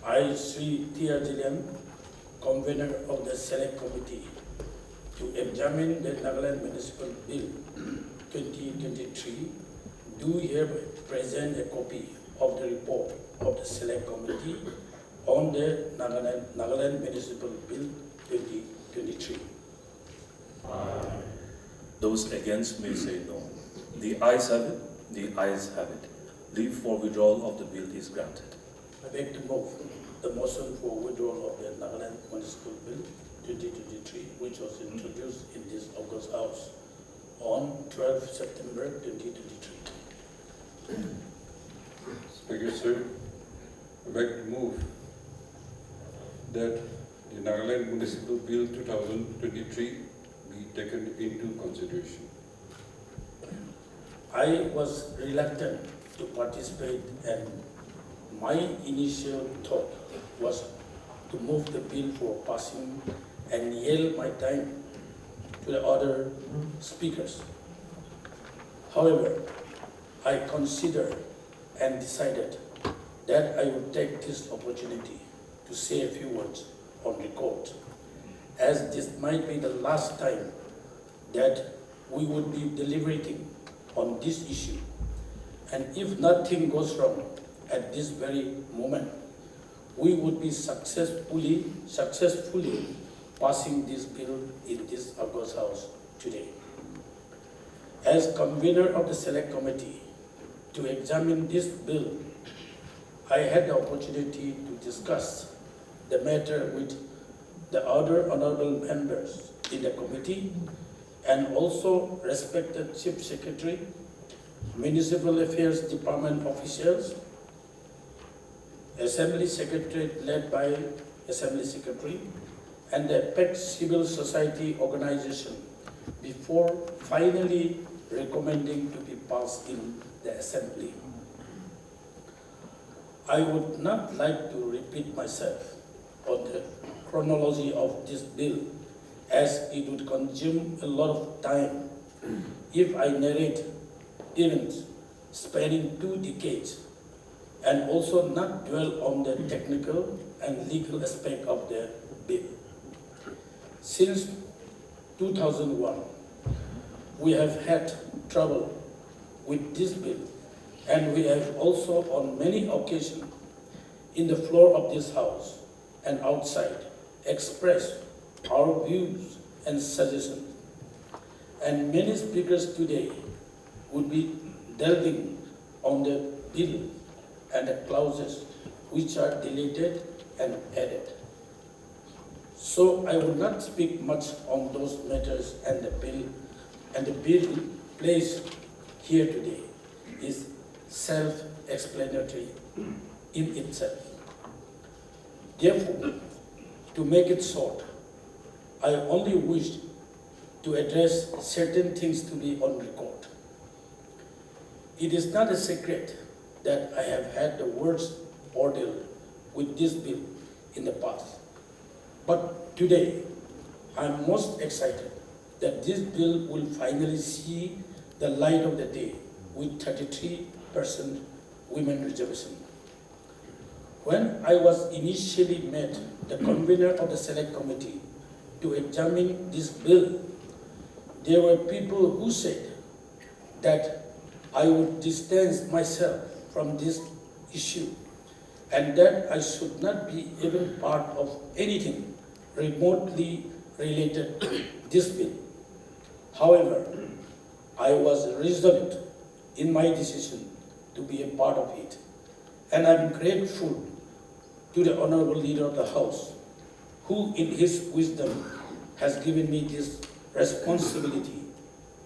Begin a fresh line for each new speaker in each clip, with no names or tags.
I, Sri T.R. ZELIANG, Convener of the Select Committee, to examine the Nagaland Municipal Bill 2023, do hereby present a copy of the report of the Select Committee on the Nagaland Municipal Bill 2023.
Those against may say no. The ayes have it. The ayes have it. Leave for withdrawal of the bill is granted.
I beg to move the motion for withdrawal of the Nagaland Municipal Bill 2023, which was introduced in this August House on 12 September 2023.
Speaker, sir, I beg to move that the Nagaland Municipal Bill 2023 be taken into consideration.
I was reluctant to participate, and my initial thought was to move the bill for passing and yield my time to the other speakers. However, I considered and decided that I would take this opportunity to say a few words on record, as this might be the last time that we would be deliberating on this issue. And if nothing goes wrong at this very moment, we would be successfully passing this bill in this August House today. As convener of the Select Committee to examine this bill, I had the opportunity to discuss the matter with the other honorable members in the committee and also respected Chief Secretary, Municipal Affairs Department officials, Assembly Secretary led by Assembly Secretary, and the PEC Civil Society Organization before finally recommending to be passed in the Assembly. I would not like to repeat myself on the chronology of this bill, as it would consume a lot of time if I narrate events spanning 2 decades and also not dwell on the technical and legal aspect of the bill. Since 2001, we have had trouble with this bill, and we have also on many occasions in the floor of this House and outside expressed our views and suggestions. And many speakers today would be delving on the bill and the clauses which are deleted and added. So I will not speak much on those matters, and the bill placed here today is self-explanatory in itself. Therefore, to make it short, I only wish to address certain things to be on record. It is not a secret that I have had the worst ordeal with this bill in the past. But today, I'm most excited that this bill will finally see the light of the day with 33% women reservation. When I was initially made the convener of the Select Committee to examine this bill, there were people who said that I would distance myself from this issue and that I should not be even part of anything remotely related to this bill. However, I was resolute in my decision to be a part of it, and I'm grateful to the Honorable Leader of the House, who in his wisdom has given me this responsibility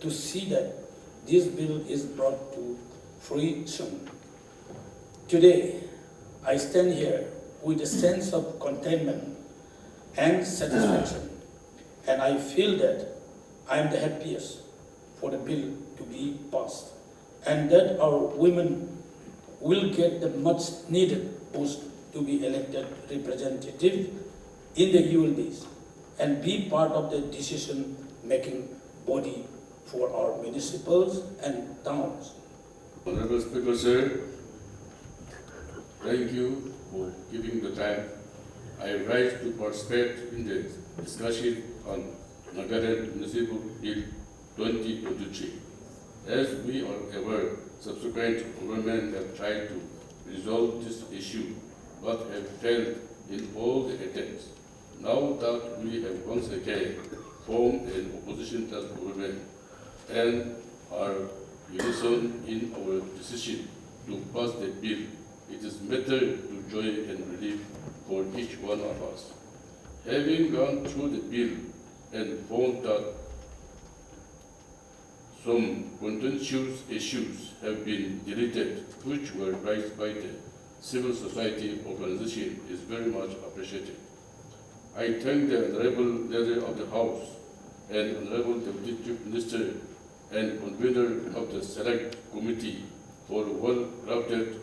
to see that this bill is brought to fruition. Today, I stand here with a sense of contentment and satisfaction, and I feel that I am the happiest for the bill to be passed, and that our women will get the much needed post to be elected representative in the ULBS and be part of the decision-making body for our municipals and towns.
Honorable Speaker, sir,
Thank you for giving the time. I rise to participate in the discussion on Nagaland Municipal Bill 2023. As we are aware, subsequent governments have tried to resolve this issue, but have failed in all the attempts. Now that we have once again formed an opposition to government and are unison in our decision to pass the bill, it is matter to joy and relief for each one of us. Having gone through the bill and found that some contentious issues have been deleted, which were raised by the civil society organization, is very much appreciated. I thank the Honorable Leader of the House and Honorable Deputy Chief Minister and Convener of the Select Committee for well-crafted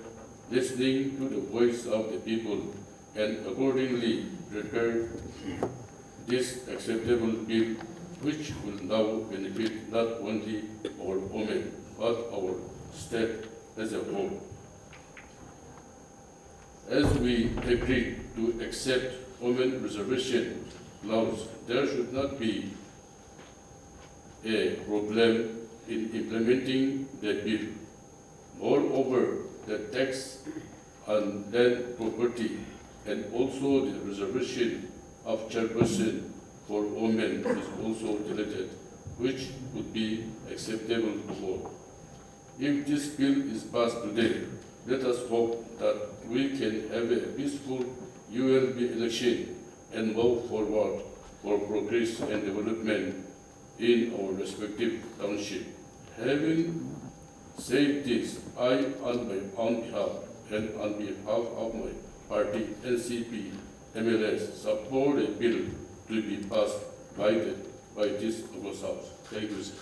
listening to the voice of the people and accordingly prepared this acceptable bill, which will now benefit not only our women but our state as a whole. As we agreed to accept women reservation clause, there should not be a problem in implementing the bill. Moreover, the tax on land property and also the reservation of chairperson for women is also deleted, which would be acceptable to all. If this bill is passed today, let us hope that we can have a peaceful ULB election and move forward for progress and development in our respective township. Having said this, I, on my own behalf and on behalf of my party, NCP, MLS, support a bill to be passed by this August House. Thank you, sir.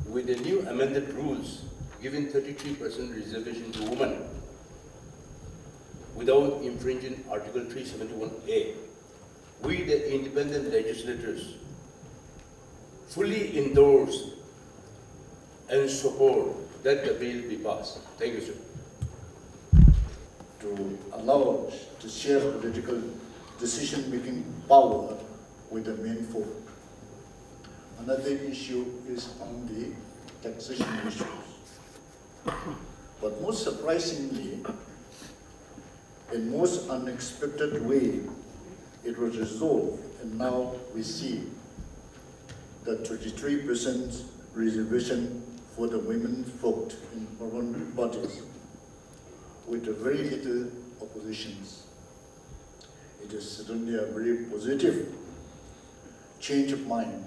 With the new amended rules giving 33% reservation to women without infringing Article 371A, we, the independent legislators, fully endorse and support that the bill be passed. Thank you, sir.
To allow us to share political decision-making power with the main folk. Another issue is on the taxation issues. But most surprisingly, in most unexpected way, it was resolved, and now we see the 23% reservation for the women vote in urban bodies with a very little oppositions. It is certainly a very positive change of mind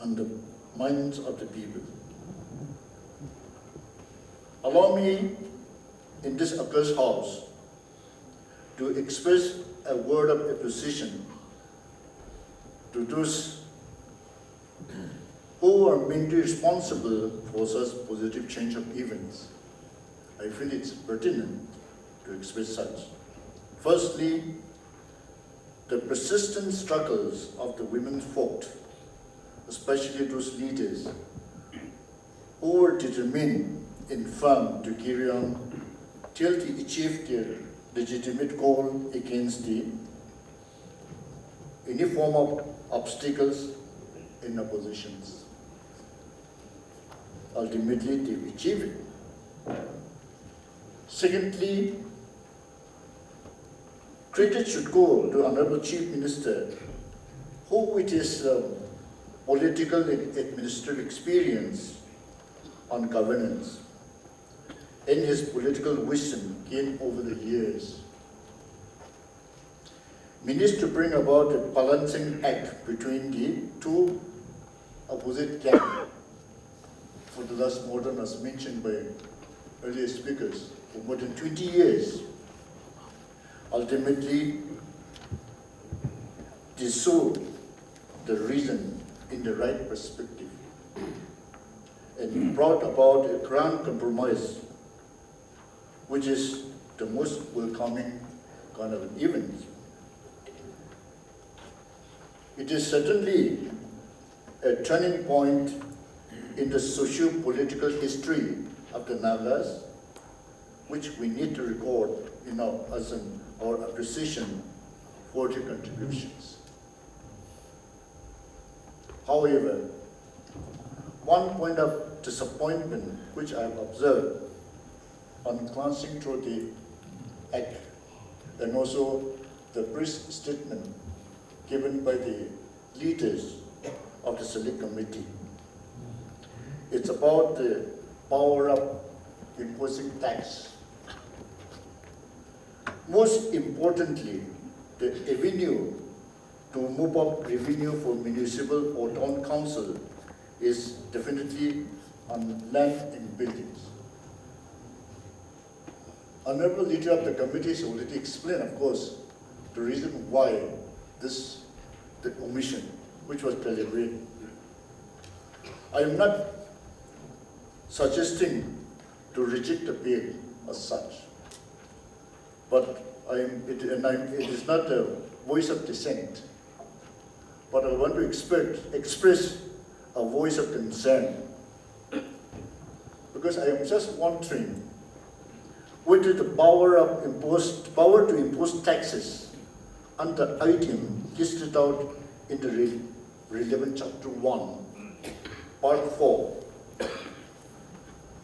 on the minds of the people. Allow me in this August House to express a word of appreciation to those who are mainly responsible for such positive change of events. I feel it's pertinent to express such. Firstly, the persistent struggles of the women folk, especially those leaders who were determined and firm to carry on till they achieved their legitimate goal against any form of obstacles and oppositions. Ultimately, they achieved it. Secondly, credit should go to Honorable Chief Minister, who with his political and administrative experience on governance and his political wisdom gained over the years, managed to bring about a balancing act between the two opposite camps for the last more than, as mentioned by earlier speakers, for more than 20 years. Ultimately, they saw the reason in the right perspective and brought about a grand compromise, which is the most welcoming kind of an event. It is certainly a turning point in the socio-political history of the Nagas, which we need to record in our appreciation for the contributions. However, one point of disappointment which I have observed on glancing through the Act and also the brief statement given by the leaders of the Select Committee. It's about the power of imposing tax. Most importantly, the avenue to move up revenue for municipal or town council is definitely on land and buildings. Honorable Leader of the Committee has already explained, of course, the reason why the omission, which was deliberate. I am not suggesting to reject the bill as such, but it is not a voice of dissent, but I want to express a voice of concern, because I am just wondering whether the power to impose taxes under item listed out in the relevant chapter 1, part 4,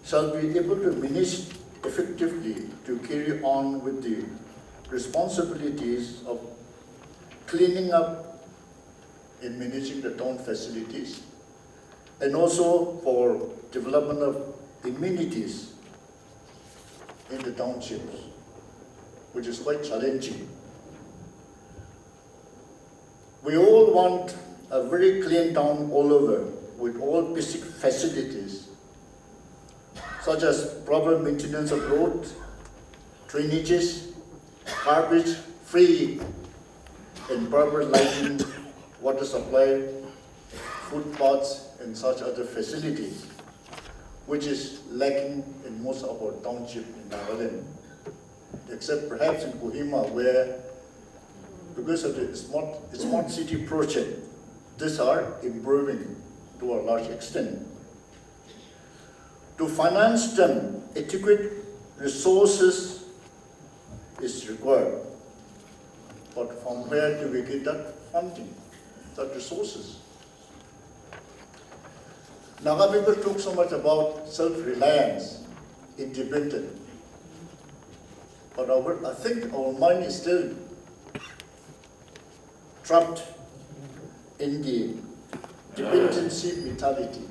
shall be able to manage effectively to carry on with the responsibilities of cleaning up and managing the town facilities, and also for development of amenities in the townships, which is quite challenging. We all want a very clean town all over with all basic facilities, such as proper maintenance of roads, drainages, garbage free, and proper lighting, water supply, footpaths, and such other facilities, which is lacking in most of our townships in Nagaland, except perhaps in Kohima, where, because of the smart city project, these are improving to a large extent. To finance them, adequate resources is required. But from where do we get that funding, that resources? Naga people talk so much about self-reliance, independent. But I think our mind is still trapped in the dependency mentality.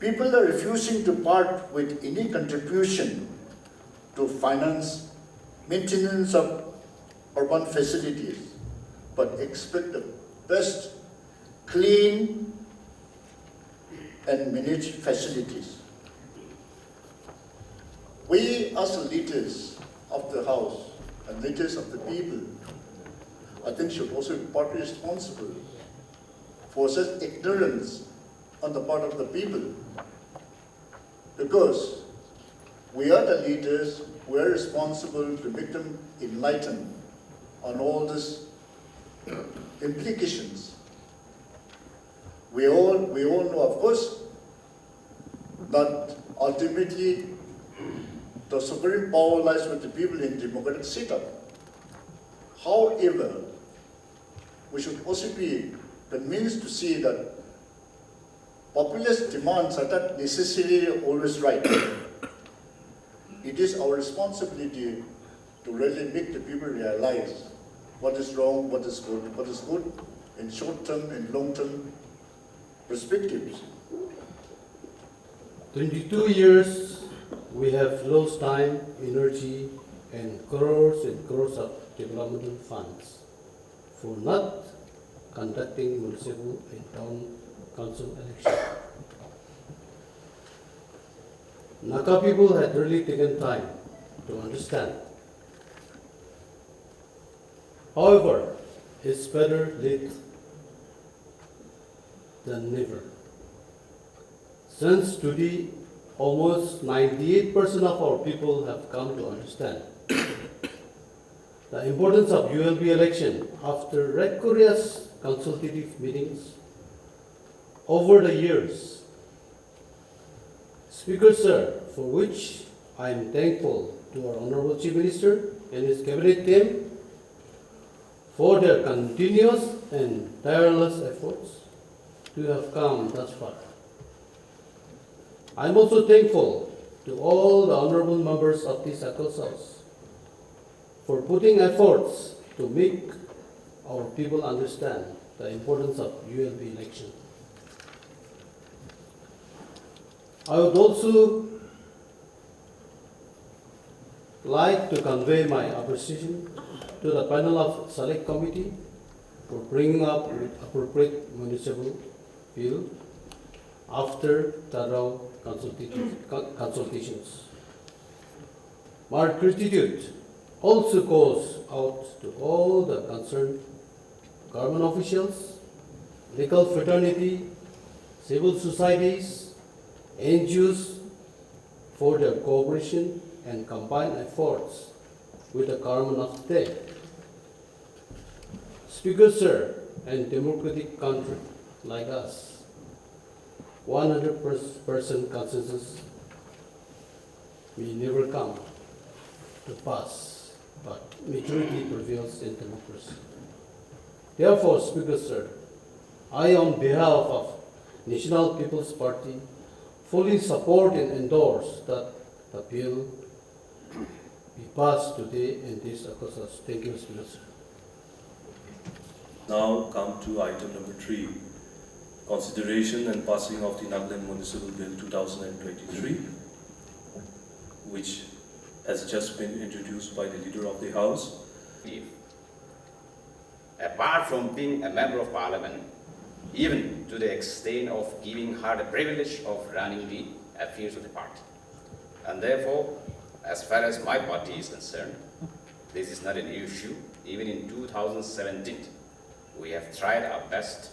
People are refusing to part with any contribution to finance maintenance of urban facilities, but expect the best clean and managed facilities. We as leaders of the House and leaders of the people, I think should also be partly responsible for such ignorance on the part of the people. Because we are the leaders, we are responsible to make them enlightened on all these implications. We all know, of course, that ultimately the supreme power lies with the people in democratic setup. However, we should also be convinced to see that populist demands are not necessarily always right. It is our responsibility to really make the people realize what is wrong, what is good in short-term and long-term perspectives.
22 years we have lost time, energy, and crores of development funds for not conducting municipal and town council elections. Naka people had really taken time to understand. However, it's better late than never. Since today, almost 98% of our people have come to understand the importance of ULB election after rigorous consultative meetings over the years. Speaker, sir, for which I am thankful to our Honorable Chief Minister and his cabinet team for their continuous and tireless efforts to have come thus far. I am also thankful to all the honorable members of this House for putting efforts to make our people understand the importance of ULB election. I would also like to convey my appreciation to the panel of Select Committee for bringing up with appropriate municipal bill after thorough consultations. My gratitude also goes out to all the concerned government officials, legal fraternity, civil societies, NGOs for their cooperation and combined efforts with the government of the state. Speaker, sir, and democratic country like us, 100% consensus may never come to pass, but majority prevails in democracy. Therefore, Speaker, sir, I, on behalf of National People's Party, fully support and endorse that the bill be passed today in this House. Thank you, Mr. Minister.
Now come to item number 3, consideration and passing of the Nagaland Municipal Bill 2023, which has just been introduced by the Leader of the House.
Apart from being a member of Parliament, even to the extent of giving her the privilege of running the affairs of the party. And therefore, as far as my party is concerned, this is not an issue. Even in 2017, we have tried our best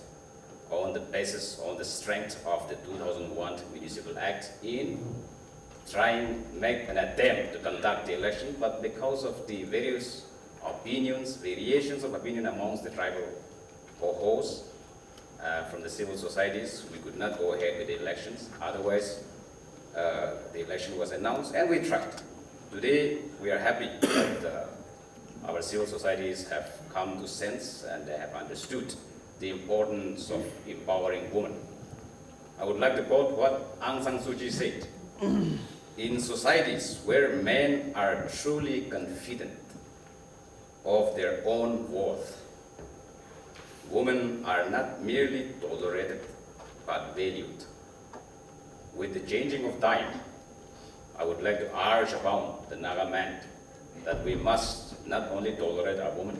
on the basis, on the strength of the 2001 Municipal Act in trying to make an attempt to conduct the election, but because of the various opinions, variations of opinion amongst the tribal cohorts, from the civil societies, we could not go ahead with the elections. Otherwise, the election was announced and we tried. Today, we are happy that our civil societies have come to sense and they have understood the importance of empowering women. I would like to quote what Aung San Suu Kyi said. In societies where men are truly confident of their own worth, women are not merely tolerated, but valued. With the changing of time, I would like to urge upon the Naga man that we must not only tolerate our women,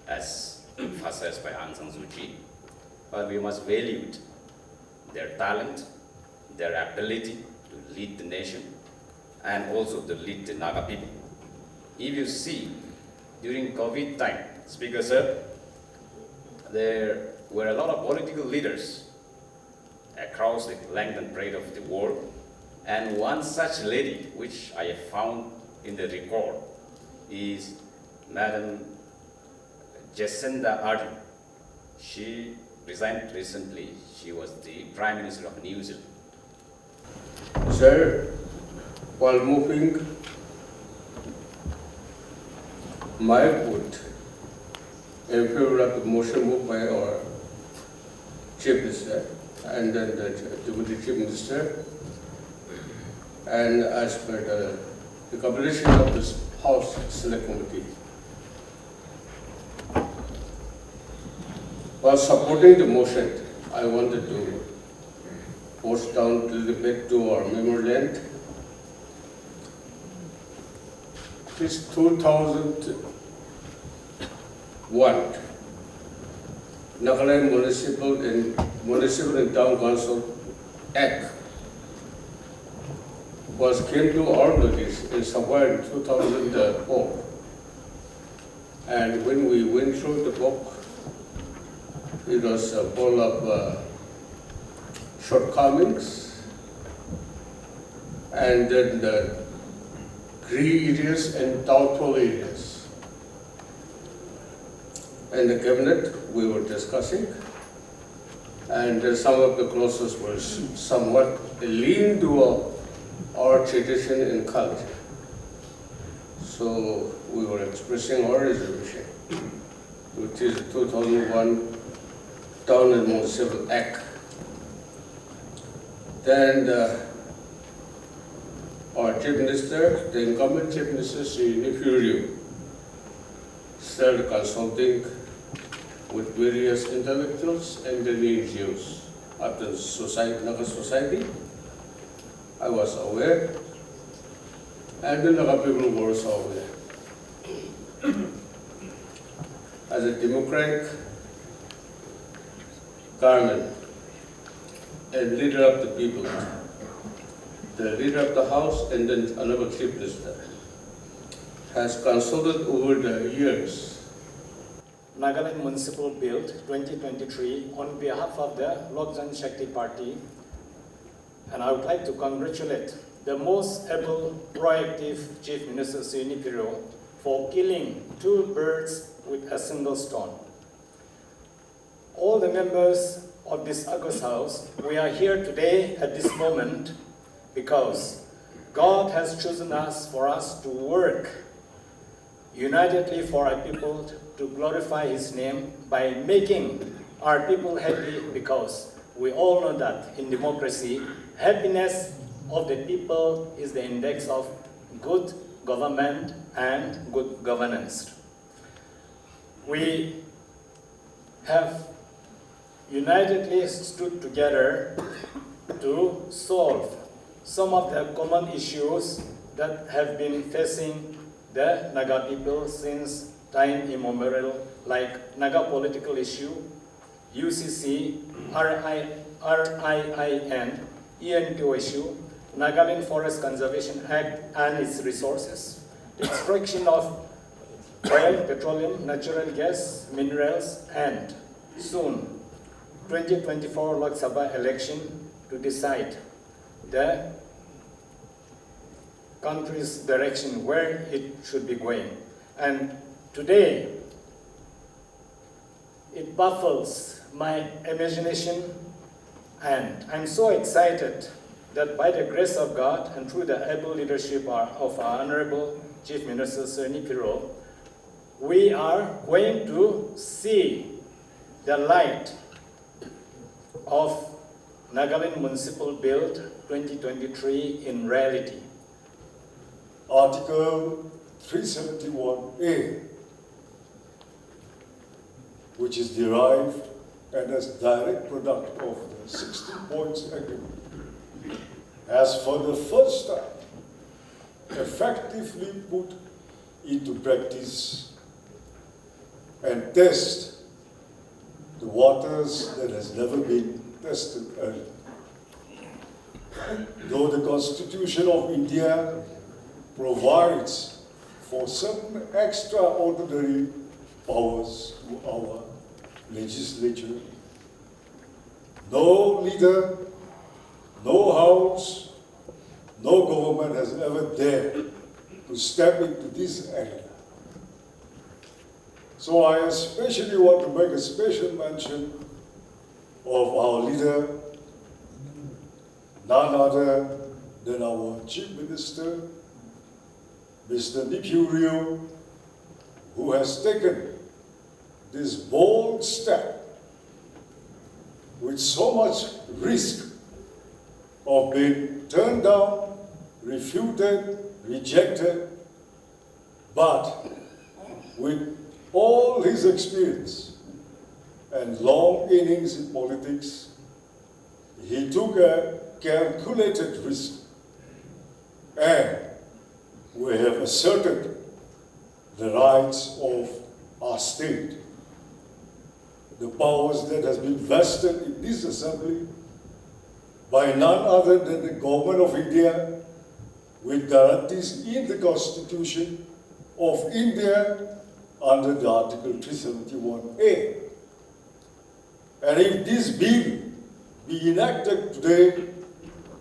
as emphasized by Aung San Suu Kyi, but we must value their talent, their ability to lead the nation, and also to lead the Naga people. If you see, during COVID time, Speaker Sir, there were a lot of political leaders across the length and breadth of the world, and one such lady, which I have found in the record, is Madam Jacinda Ardern. She resigned recently. She was the Prime Minister of New Zealand.
Sir, while moving my vote in favor of the motion moved by our Chief Minister and then the Deputy Chief Minister, and as per the composition of this House Select Committee, while supporting the motion, I wanted to post down a little bit to our memory land. This 2001 Nagaland Municipal and Town Council Act came to our notice in somewhere in 2004. And when we went through the book, it was full of shortcomings, and then the gray areas and doubtful areas. In the cabinet, we were discussing, and some of the clauses were somewhat lean to our tradition and culture. So we were expressing our reservation, which is 2001 Town and Municipal Act. Then our Chief Minister, the incumbent Chief Minister, Sri NEIPHIU, started consulting with various intellectuals and the NGOs of the Naga society. I was aware, and the Naga people were also aware. As a democratic government and leader of the people, the leader of the House and then another Chief Minister has consulted over the years
Nagaland Municipal Bill 2023 on behalf of the Lok Jan Shakti Party, and I would like to congratulate the most able, proactive Chief Minister Sri NEIPHIU for killing 2 birds with a single stone. All the members of this August House, we are here today at this moment because God has chosen us for us to work unitedly for our people to glorify His name by making our people happy, because we all know that in democracy, happiness of the people is the index of good government and good governance. We have unitedly stood together to solve some of the common issues that have been facing the Naga people since time immemorial, like Naga political issue, UCC, RIIN, ENPO issue, Nagaland Forest Conservation Act and its resources, the extraction of oil, petroleum, natural gas, minerals, and soon 2024 Lok Sabha election to decide the country's direction, where it should be going. And today, it baffles my imagination, and I'm so excited that by the grace of God and through the able leadership of our Honorable Chief Minister Sri NEIPHIU, we are going to see the light of Nagaland Municipal Bill 2023 in reality.
Article 371A, which is derived and as direct product of the 60 points agreement, has for the first time effectively put into practice and test the waters that has never been tested earlier. Though the Constitution of India provides for certain extraordinary powers to our legislature, no leader, no house, no government has ever dared to step into this area. So I especially want to make a special mention of our leader, none other than our Chief Minister, Mr. NEIPHIU, who has taken this bold step with so much risk of being turned down, refuted, rejected, but with all his experience and long innings in politics, he took a calculated risk, and we have asserted the rights of our state. The powers that has been vested in this assembly by none other than the Government of India, with guarantees in the Constitution of India under the Article 371A. And if this bill be enacted today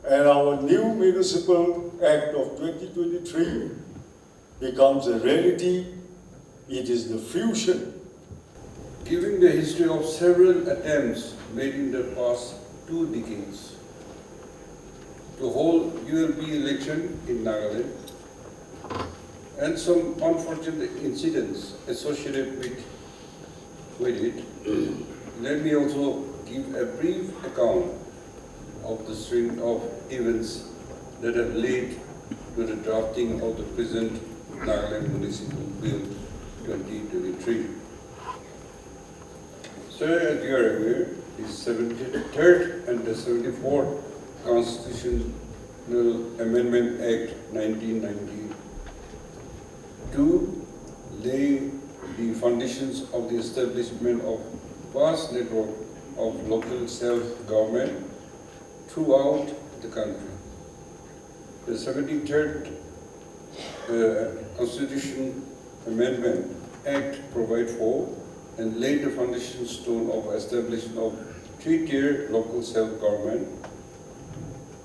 and our new Municipal Act of 2023 becomes a reality, it is the fusion.
Given the history of several attempts made in the past 2 decades to hold ULB election in Nagaland and some unfortunate incidents associated with it. Let me also give a brief account of the string of events that have led to the drafting of the present Nagaland Municipal Bill 2023. So, as you are aware, the 73rd and the 74th Constitutional Amendment Act 1992 lay the foundations of the establishment of vast network of local self-government throughout the country. The 73rd Constitution Amendment Act provides for and laid the foundation stone of establishment of three-tier local self-government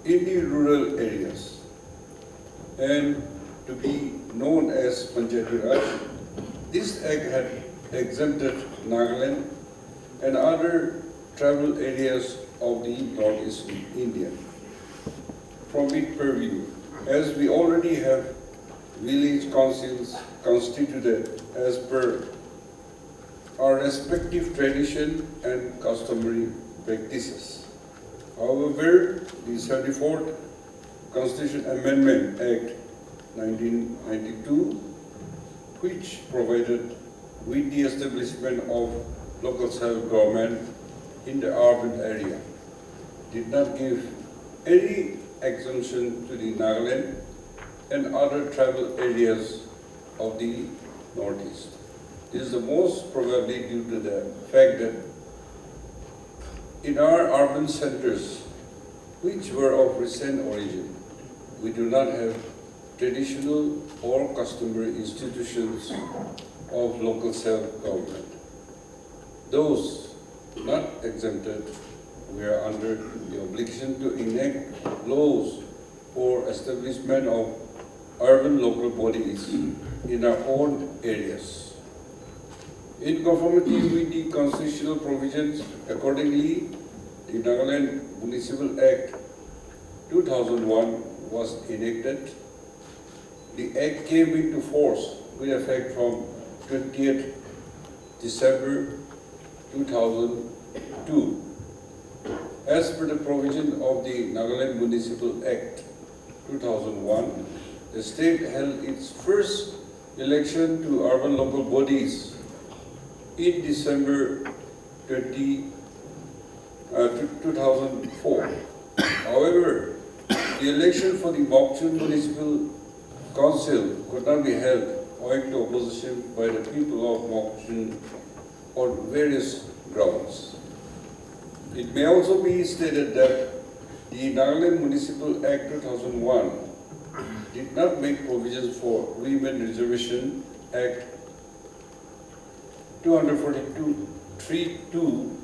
in the rural areas. And to be known as Panchayati Raj, this act had exempted Nagaland and other tribal areas of the northeast India from its purview, as we already have village councils constituted as per our respective tradition and customary practices. However, the 74th Constitution Amendment Act 1992, which provided with the establishment of local self-government in the urban area, did not give any exemption to the Nagaland and other tribal areas of the Northeast. This is the most probably due to the fact that in our urban centers, which were of recent origin, we do not have traditional or customary institutions of local self-government. Those not exempted, we are under the obligation to enact laws for establishment of urban local bodies in our own areas. In conformity with the constitutional provisions, accordingly, the Nagaland Municipal Act 2001 was enacted. The Act came into force with effect from 20th December 2002. As per the provision of the Nagaland Municipal Act 2001, the state held its first election to urban local bodies in December 2004. However, the election for the Mokchun Municipal Council could not be held owing to opposition by the people of Mokchun on various grounds. It may also be stated that the Nagaland Municipal Act 2001 did not make provisions for Women Reservation Act 242(3)(2)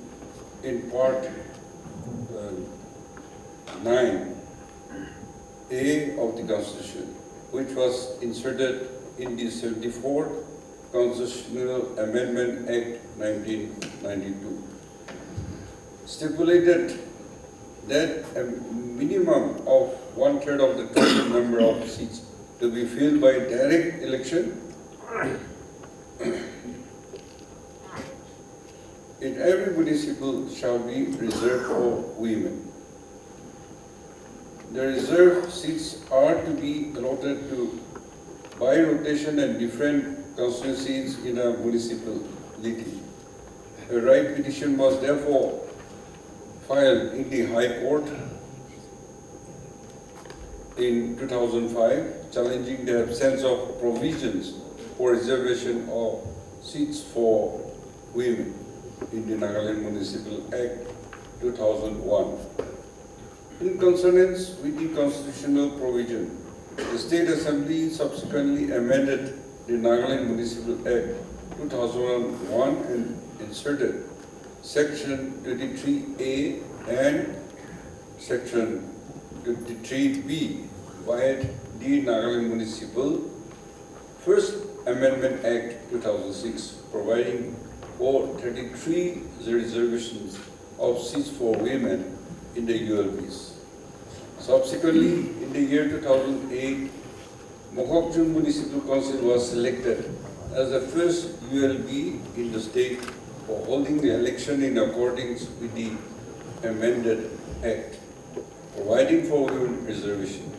in Part 9A of the Constitution, which was inserted in the 74th Constitutional Amendment Act 1992. Stipulated that a minimum of 1/3 of the total number of seats to be filled by direct election in every municipal shall be reserved for women. The reserved seats are to be allotted to by rotation and different constituencies in a municipality. A right petition was therefore filed in the High Court in 2005, challenging the absence of provisions for reservation of seats for women in the Nagaland Municipal Act 2001. In consonance with the constitutional provision, the State Assembly subsequently amended the Nagaland Municipal Act 2001 and inserted Section 23A and Section 23B via the Nagaland Municipal First Amendment Act 2006, providing for 33 reservations of seats for women in the ULBS. Subsequently, in the year 2008, Mokokchung Municipal Council was selected as the first ULB in the state for holding the election in accordance with the amended Act, providing for women reservation.